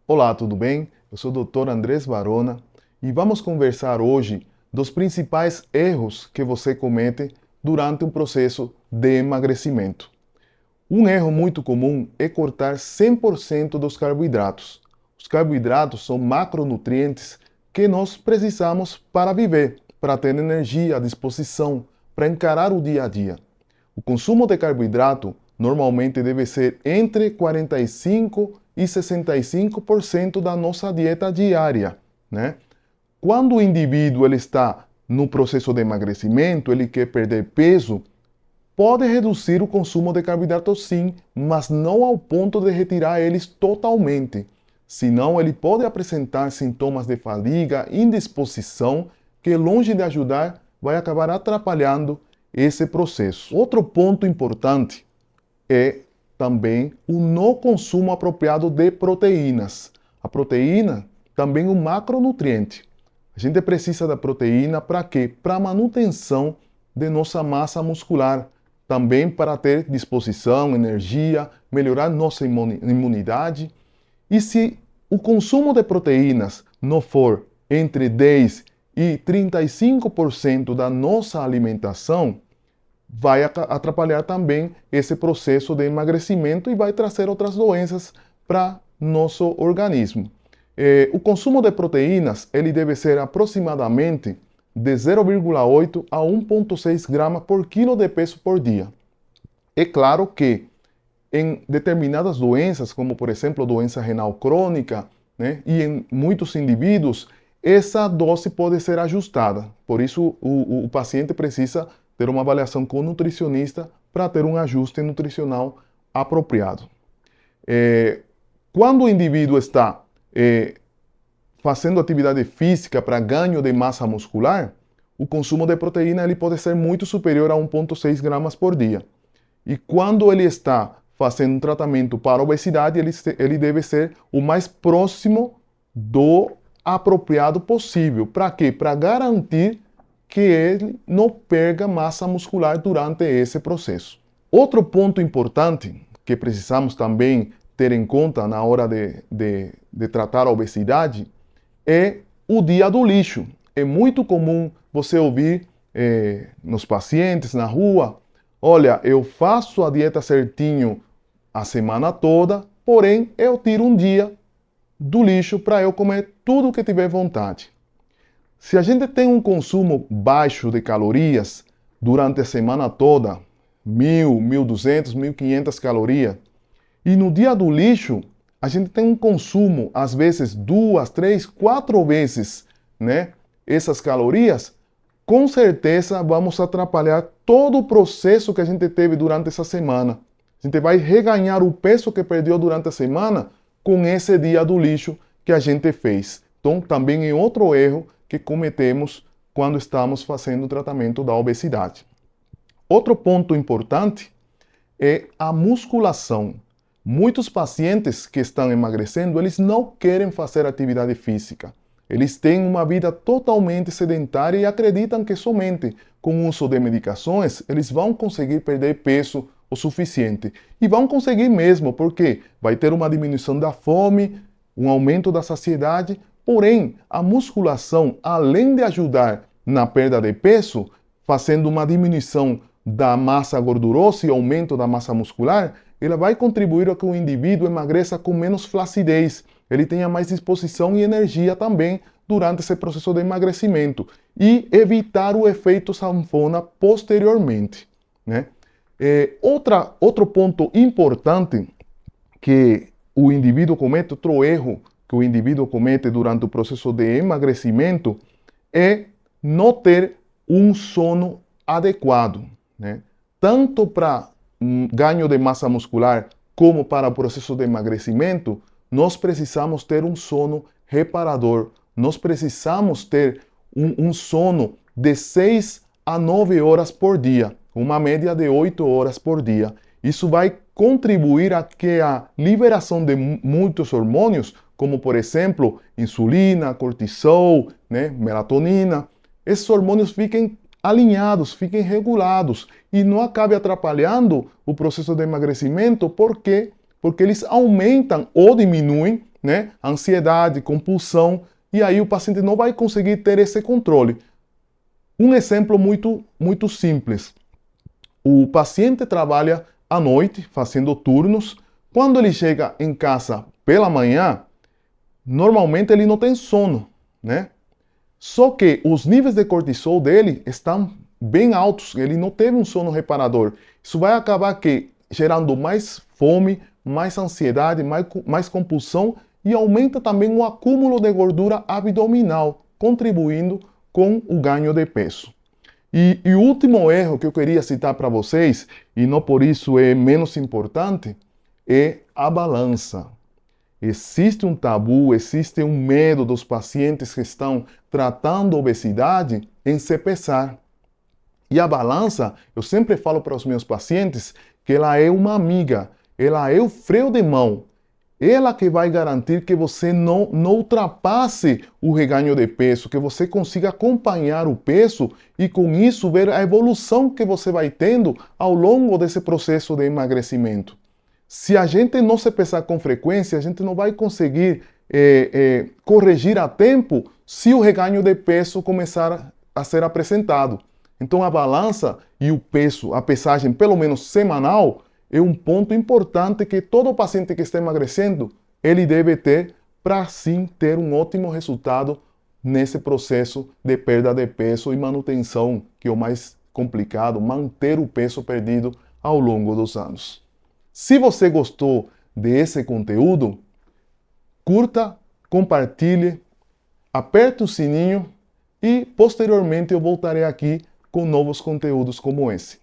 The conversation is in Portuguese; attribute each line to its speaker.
Speaker 1: Olá, tudo bem? Eu sou o Dr. Andrés Barona e vamos conversar hoje dos principais erros que você comete durante um processo de emagrecimento. Um erro muito comum é cortar 100% dos carboidratos. Os carboidratos são macronutrientes que nós precisamos para viver, para ter energia, disposição, para encarar o dia a dia. O consumo de carboidrato normalmente deve ser entre 45 e 65% da nossa dieta diária, né? Quando o indivíduo ele está no processo de emagrecimento, ele quer perder peso, pode reduzir o consumo de carboidratos sim, mas não ao ponto de retirar eles totalmente. Senão ele pode apresentar sintomas de fadiga, indisposição, que longe de ajudar, vai acabar atrapalhando esse processo. Outro ponto importante é também o não consumo apropriado de proteínas. A proteína também é um macronutriente. A gente precisa da proteína para quê? Para a manutenção de nossa massa muscular, também para ter disposição, energia, melhorar nossa imunidade. E se o consumo de proteínas não for entre 10 e 35% da nossa alimentação, vai atrapalhar também esse processo de emagrecimento e vai trazer outras doenças para nosso organismo. O consumo de proteínas ele deve ser aproximadamente de 0,8 a 1,6 gramas por quilo de peso por dia. É claro que em determinadas doenças, como por exemplo doença renal crônica, né, e em muitos indivíduos, essa dose pode ser ajustada. Por isso, o paciente precisa ter uma avaliação com o nutricionista para ter um ajuste nutricional apropriado. Quando o indivíduo está fazendo atividade física para ganho de massa muscular, o consumo de proteína ele pode ser muito superior a 1,6 gramas por dia. E quando ele está fazendo um tratamento para obesidade, ele deve ser o mais próximo do apropriado possível. Para quê? Para garantir que ele não perca massa muscular durante esse processo. Outro ponto importante que precisamos também ter em conta na hora de tratar a obesidade é o dia do lixo. É muito comum você ouvir nos pacientes na rua: olha, eu faço a dieta certinho a semana toda, porém eu tiro um dia do lixo para eu comer tudo que tiver vontade. Se a gente tem um consumo baixo de calorias durante a semana toda, 1.000, 1.200, 1.500 calorias, e no dia do lixo a gente tem um consumo, às vezes 2, 3, 4 vezes, né, essas calorias, com certeza vamos atrapalhar todo o processo que a gente teve durante essa semana. A gente vai reganhar o peso que perdeu durante a semana com esse dia do lixo que a gente fez. Então, também é outro erro que cometemos quando estamos fazendo o tratamento da obesidade. Outro ponto importante é a musculação. Muitos pacientes que estão emagrecendo, eles não querem fazer atividade física. Eles têm uma vida totalmente sedentária e acreditam que somente com o uso de medicações eles vão conseguir perder peso o suficiente. E vão conseguir mesmo, porque vai ter uma diminuição da fome, um aumento da saciedade. Porém, a musculação, além de ajudar na perda de peso, fazendo uma diminuição da massa gordurosa e aumento da massa muscular, ela vai contribuir a que o indivíduo emagreça com menos flacidez, ele tenha mais disposição e energia também durante esse processo de emagrecimento e evitar o efeito sanfona posteriormente, né? Outro ponto importante que o indivíduo comete, outro erro que o indivíduo comete durante o processo de emagrecimento é não ter um sono adequado, né? Tanto para ganho de massa muscular como para o processo de emagrecimento, nós precisamos ter um sono reparador. Nós precisamos ter um sono de 6 a 9 horas por dia, uma média de 8 horas por dia. Isso vai contribuir a que a liberação de muitos hormônios, como por exemplo insulina, cortisol, né, melatonina, esses hormônios fiquem alinhados, fiquem regulados e não acabe atrapalhando o processo de emagrecimento. Por quê? Porque eles aumentam ou diminuem, né? Ansiedade, compulsão, e aí o paciente não vai conseguir ter esse controle. Um exemplo muito simples. O paciente trabalha à noite, fazendo turnos. Quando ele chega em casa pela manhã, normalmente ele não tem sono, né? Só que os níveis de cortisol dele estão bem altos, ele não teve um sono reparador. Isso vai acabar gerando mais fome, mais ansiedade, mais compulsão e aumenta também o acúmulo de gordura abdominal, contribuindo com o ganho de peso. E o último erro que eu queria citar para vocês, e não por isso é menos importante, é a balança. Existe um tabu, existe um medo dos pacientes que estão tratando obesidade em se pesar. E a balança, eu sempre falo para os meus pacientes que ela é uma amiga, ela é o freio de mão. Ela que vai garantir que você não ultrapasse o reganho de peso, que você consiga acompanhar o peso e com isso ver a evolução que você vai tendo ao longo desse processo de emagrecimento. Se a gente não se pesar com frequência, a gente não vai conseguir corrigir a tempo se o reganho de peso começar a ser apresentado. Então a balança e o peso, a pesagem pelo menos semanal, é um ponto importante que todo paciente que está emagrecendo, ele deve ter para sim ter um ótimo resultado nesse processo de perda de peso e manutenção, que é o mais complicado, manter o peso perdido ao longo dos anos. Se você gostou desse conteúdo, curta, compartilhe, aperte o sininho e posteriormente eu voltarei aqui com novos conteúdos como esse.